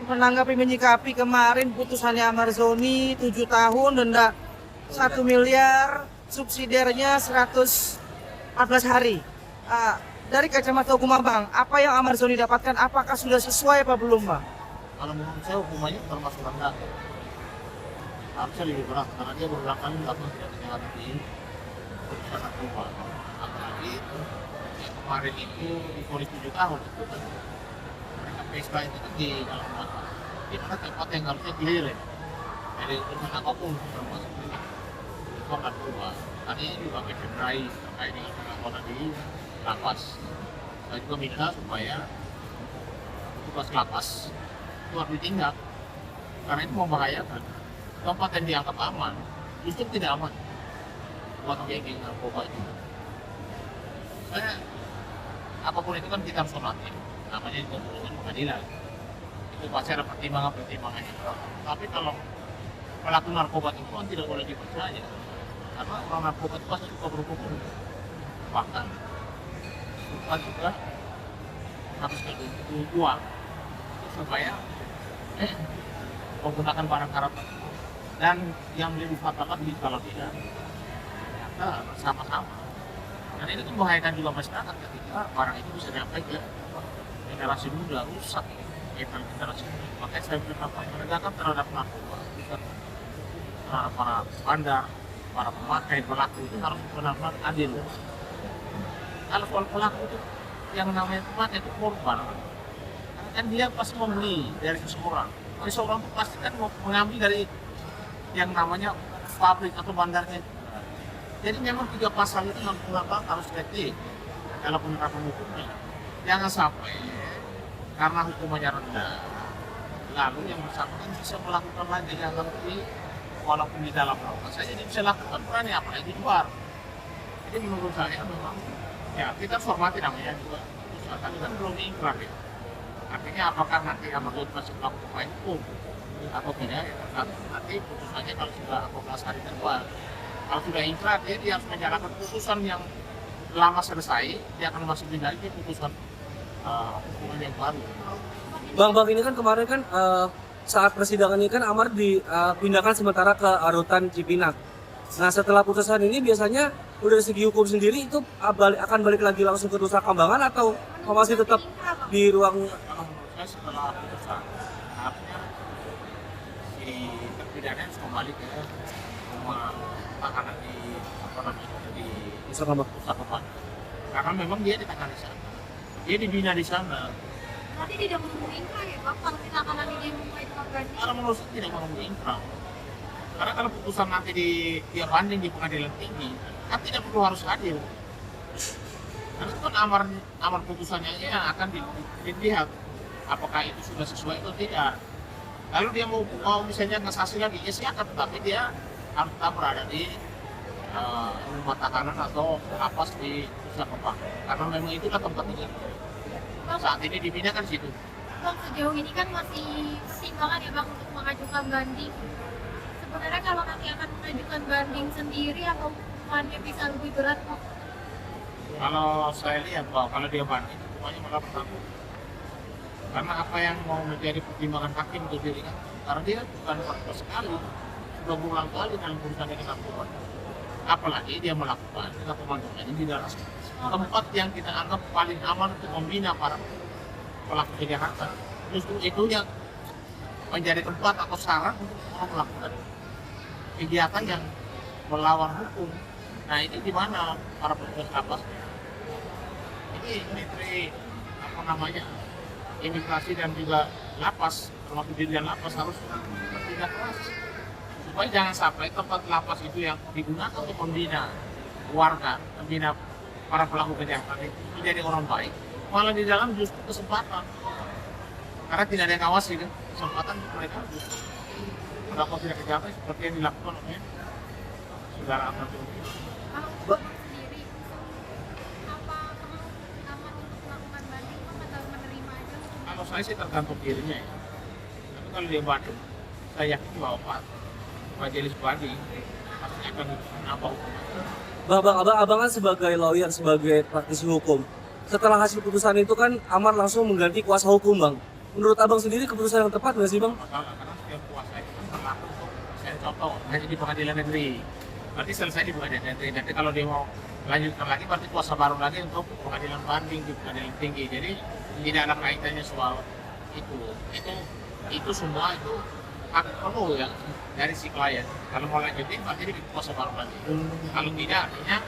menanggapi menyikapi kemarin putusannya Amar Zoni 7 tahun denda 1 miliar, subsidiarnya 114 hari. Dari kacamata hukum Abang, apa yang Amar Zoni dapatkan, apakah sudah sesuai apa belum, Bang? Kalau menurut saya hukumannya termasuk rendah. Harusnya lebih berat karena dia berulang kali melakukan tidak pidana di putusan narkoba. Apalagi yang kemarin itu difonis 7 tahun itu kan mereka pesta itu kan di dalam rumah, di mana tempat yang harusnya clear ya. Jadi urusan apapun termasuk hukum narkoba. Tadi juga mencederai terkait dengan pengakuan di lapas. Saya juga minta supaya tugas lapas itu harus ditindak karena itu membahayakan. Tempat yang dianggap aman justru tidak aman buat geng narkoba itu. Saya apapun itu kan kita harus hormati, namanya itu keputusan pengadilan, itu pasti ada pertimbangannya. Tapi kalau pelaku narkoba itu kan tidak boleh dipercaya karena orang narkoba itu pasti suka berhukum, bahkan suka juga menghabiskan uang supaya menggunakan barang haram. Dan yang lebih fatal lagi kalau tidak ternyata sama-sama. Dan ini kan membahayakan juga masyarakat ketika barang itu bisa sampai ke generasi muda, rusak generasi muda. Makanya saya bilang penegakan terhadap narkoba, terhadap para bandar, para pemakai pelaku itu harus benar-benar adil. Kalau pelaku itu yang namanya pemakai itu korban, kan dia pasti membeli dari seseorang. Seseorang itu pasti kan mau mengambil dari yang namanya pabrik atau bandarnya. Jadi memang 3 pasal itu harus diketik dalam penerapan hukumnya. Jangan sampai karena hukumannya rendah, lalu yang bersangkutan bisa melakukan lagi yang nanti walaupun di dalam lapas saja dia bisa lakukan berani apalagi di luar. Jadi menurut saya memang ya kita hormati namanya juga putusan, tapi kan belum diingkrah ya. Artinya apakah nanti Amar Zoni masih melakukan upaya hukum atau tidak ya nanti putusannya kalau sudah 14 hari keluar. Kalau sudah ingkrah dia harus menjalankan putusan yang lama selesai, dia akan masukin lagi putusan hukuman yang baru. Bang, ini kan kemarin kan saat persidangan ini kan Amar dipindahkan sementara ke Rutan Cipinang. Nah setelah putusan ini biasanya udah dari segi hukum sendiri itu akan balik lagi langsung ke Nusa Kambangan atau masih tetap di ruang? Menurut saya setelah putusan harusnya si terpidana harus kembali ke rumah tahanan di Nusa Kambangan. Nusa Kambangan. Karena memang dia ditahan di sana, dia dibina di sana. Nanti tidak menunggu ingkrah ya Bang, kalau misalkan nanti dia mulai berani. Karena menurut saya tidak menunggu ingkrah. Karena kalau putusan nanti dia banding di pengadilan tinggi, kan tidak perlu harus adil. Karena itu kan amar putusannya yang akan dilihat apakah itu sudah sesuai atau tidak. Lalu dia mau misalnya ngasasi lagi, ya silakan, tapi dia harus tetap berada di rumah tahanan atau lapas di Nusa Kambangan. Karena memang itulah tempatnya. Saat ini dibina kan situ. Bang, sejauh ini kan masih pertimbangan ya Bang untuk mengajukan banding. Sebenarnya kalau nanti akan mengajukan banding sendiri atau hukumannya bisa lebih berat Bang? Kalau saya lihat bahwa kalau dia banding, semuanya malah bertanggung. Karena apa yang mau menjadi pertimbangan hakim untuk dirinya, karena dia bukan pertama sekali, sudah berulang kali dalam urusan dengan narkoba. Apalagi dia melakukan dengan teman-temannya di dalam tempat yang kita anggap paling aman untuk membina para pelaku kejahatan. Justru itu yang menjadi tempat atau sarang untuk orang melakukan kegiatan yang melawan hukum. Nah ini di mana para petugas lapas? Ini menteri imigrasi dan juga lapas, termasuk dirian lapas harus bertindak keras supaya jangan sampai tempat lapas itu yang digunakan untuk membina warga, membina para pelaku kejahatan itu menjadi orang baik, malah di dalam justru kesempatan karena tidak ada yang ngawasi kan, kesempatan mereka justru melakukan tindak kejahatan seperti yang dilakukan oleh saudara Amar Zoni. Kalau sendiri, apa perlu Amar untuk melakukan banding Bang atau menerima aja? Kalau saya sih tergantung dirinya ya. Tapi kalau dia banding, saya yakin bahwa majelis banding pasti akan menambah hukuman. Abang kan sebagai lawyer, sebagai praktisi hukum. Setelah hasil putusan itu kan Amar langsung mengganti kuasa hukum Bang. menurut abang sendiri keputusan yang tepat nggak sih bang? Masalah karena setiap puasa itu kan berlaku untuk saya contoh hanya di pengadilan negeri. Berarti selesai di pengadilan negeri. Nanti kalau dia mau lanjutkan lagi berarti puasa baru lagi untuk pengadilan banding di pengadilan tinggi. Jadi tidak ada kaitannya soal itu. Itu semua itu hak penuh ya dari si klien. Kalau mau lanjutin berarti dia bikin puasa baru lagi. Kalau tidak artinya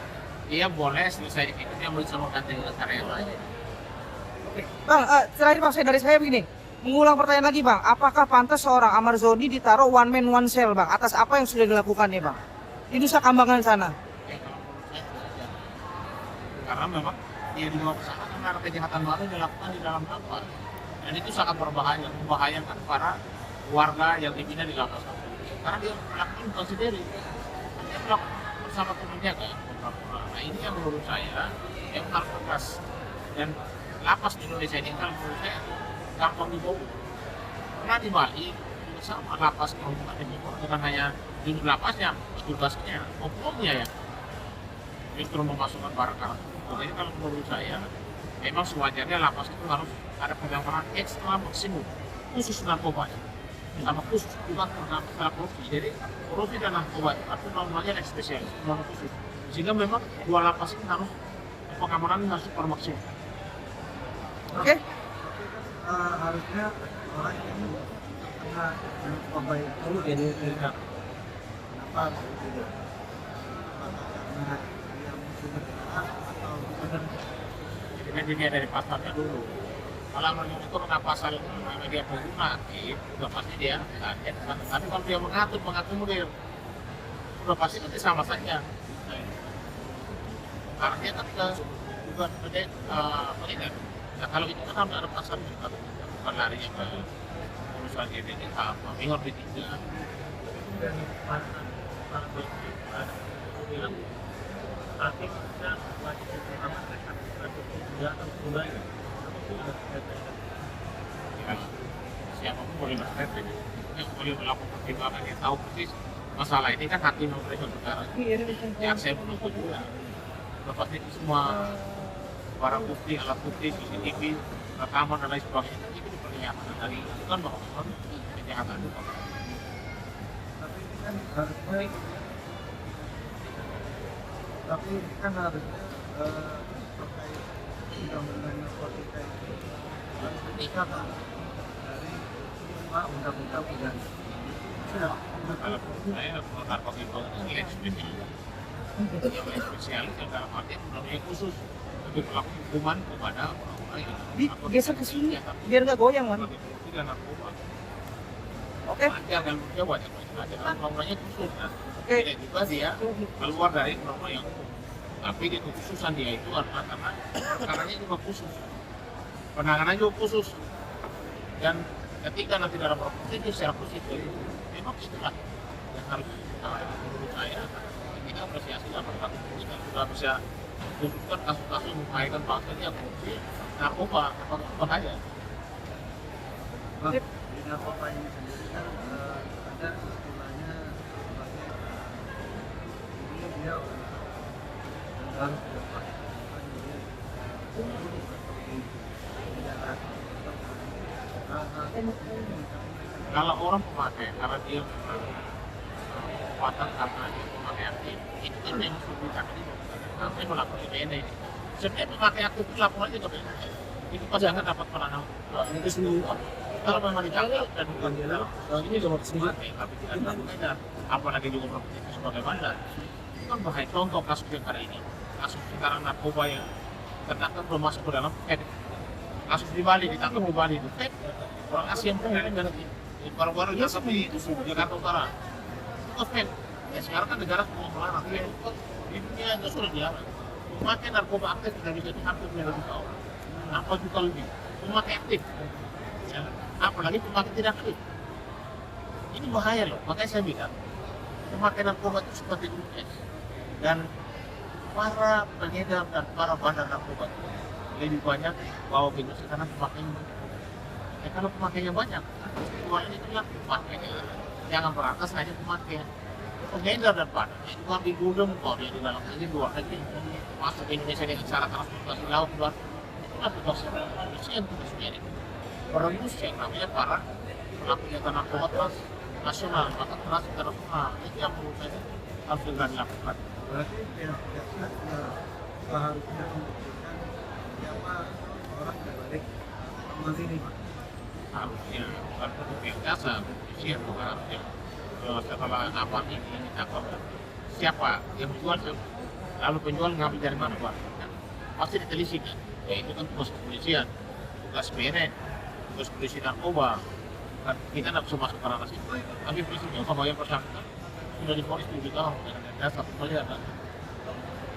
dia boleh selesai di situ dia mau sama ganti dengan cara yang lain. Bang, terakhir Bang, dari saya begini. Mengulang pertanyaan lagi Bang, apakah pantas seorang Amarzoni ditaruh one man one cell Bang? Atas apa yang sudah dilakukan nih Bang? Di Nusa Kambangan sana. Ya, kalau menurut saya tidak ada. Karena memang dia dibawa ke sana karena ada kejahatan baru yang dilakukan di dalam lapas. Dan itu sangat berbahaya, membahayakan para warga yang dibina di lapas. Karena dia melakukan bukan sendiri. Dia melakukan bersama temannya kan. Nah ini yang menurut saya yang harus tegas. Dan lapas di Indonesia ini kalau menurut saya gampang dibobol. Karena di Bali juga sama lapas kalau bukan dibobol bukan hanya jumlah lapasnya, tugasnya, oknumnya ya justru memasukkan barang-barang. Makanya kalau menurut saya memang sewajarnya lapas itu harus ada pengamanan ekstra maksimum khusus narkoba sama khusus juga masalah korupsi. Jadi korupsi dan narkoba itu normalnya yang spesialis, non khusus. Sehingga memang dua lapas ini harus pengamanan harus super maksimum. Oke? Harusnya orang ini kena narkoba itu jadi tidak kenapa tidak karena dia musuh negara atau bukan. Jadi kan dilihat dari pasalnya dulu. Kalau mengatur kena pasal media pengguna aktif, sudah pasti dia target. Tapi kalau dia mengakomodir, sudah pasti nanti sama saja. Karena dia kan juga pengedar. Nah kalau itu kan harus ada pasal juga, bukan larinya ke urusan GDP apa, minggu B3. Dari pasal bilang arti kita wajib pertama mereka tidak atau kembali siapapun boleh berkata yang boleh melakukan pertimbangan yang tahu persis masalah ini kan hakim yang mereka perkara yang saya menuntut juga lepas itu semua barang bukti, alat bukti, CCTV, rekaman dan lain sebagainya itu diperlihatkan dari itu kan bahwa kejahatan itu tapi ini kan harusnya tapi kan harusnya terkait undang-undang narkotika itu harus dipisahkan dari undang-undang pidana. kalau saya narkotika itu nilai spesialis yang dalam arti undang-undang khusus untuk melakukan hukuman kepada orang-orang yang Geser ke sini biar nggak goyang man. tidak narkoba. Oke? Wajar kan dia wajar ada undang-undangnya khusus kan. Oke. Tidak juga dia keluar dari undang-undang yang umum. Tapi dia kekhususan dia itu karena perkaranya juga khusus. Penanganannya juga khusus. Dan ketika nanti dalam proses itu secara positif memang itulah yang harus menurut saya kita apresiasi dalam perkara kita sudah bisa khususkan kasus-kasus yang membahayakan bangsa ini yang korupsi narkoba bahaya. Bang, di narkoba ini sendiri kan ada istilahnya sebagai ini dia harus dapat Kalau orang pemakai karena dia kekuatan karena dia pemakai aktif itu kan memang sulit tapi sampai melakukan ini. Sebenarnya pemakai aktif itu laporan aja ke BNN. Itu pasti akan dapat peranan itu semua. Kalau memang ditangkap dan bukan di dalam ini cuma pemakai tapi tidak berbeda. Apalagi juga berpolitik sebagai bandar. Itu kan bahaya. Contoh kasus yang hari ini, kasus sekarang narkoba yang tertangkap belum masuk ke dalam kasus di Bali ditangkap di Bali itu orang Asia pun dari baru-baru ditangkap di Jakarta Utara itu fake. Ya sekarang kan negara semua melarang di dunia itu sudah dilarang memakai narkoba aktif sudah bisa hampir 2 juta orang apa juta lebih pemakai aktif ya. Apalagi pemakai tidak aktif ini bahaya loh. Makanya saya bilang pemakai narkoba itu seperti gunung dan para pengedar dan para bandar narkoba itu lebih banyak bawa ke Indonesia karena pemakainya banyak. Ya kalau pemakainya banyak, uangnya itu kan pemakainya. Jangan beratas hanya pemakaian. Pengedar dan bandar itu ambil gudang kalau dia di dalam luar negeri masuk ke Indonesia dengan cara transportasi laut luar itu kan tugasnya. Itu yang tugasnya ini. merebus yang namanya para pelaku kejahatan narkoba transnasional, bahkan transnasional. Itu yang menurut saya harus segera dilakukan. Berarti pihak-pihak juga seharusnya membuktikan siapa orang dibalik amal ini, Pak. Harusnya bukan pihak jasa, kepolisian juga harusnya setelah aman ini ditangkap siapa yang menjual, lalu penjual ngambil dari mana Pak? Nah, pasti ditelisik kan? Ya itu kan tugas kepolisian, tugas BNN, tugas polisi narkoba. Kan kita tidak bisa masuk ke ranah situ. Tapi prinsipnya sama yang bersangkutan sudah divonis 7 tahun dengan denda 1 miliar kan?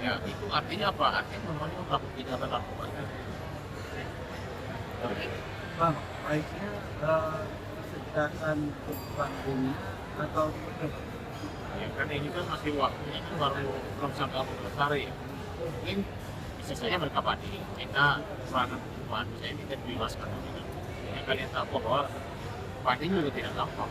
Ya itu artinya apa? Artinya memangnya pelaku kejahatan narkoba itu. Bang, baiknya disediakan untuk bandingnya atau seperti apa? Ya karena ini kan masih waktunya kan baru belum sampai 14 hari ya. Mungkin bisa saja mereka banding, minta peranan hukuman, saya minta dibebaskan. Ya kalian tahu bahwa banding juga tidak gampang.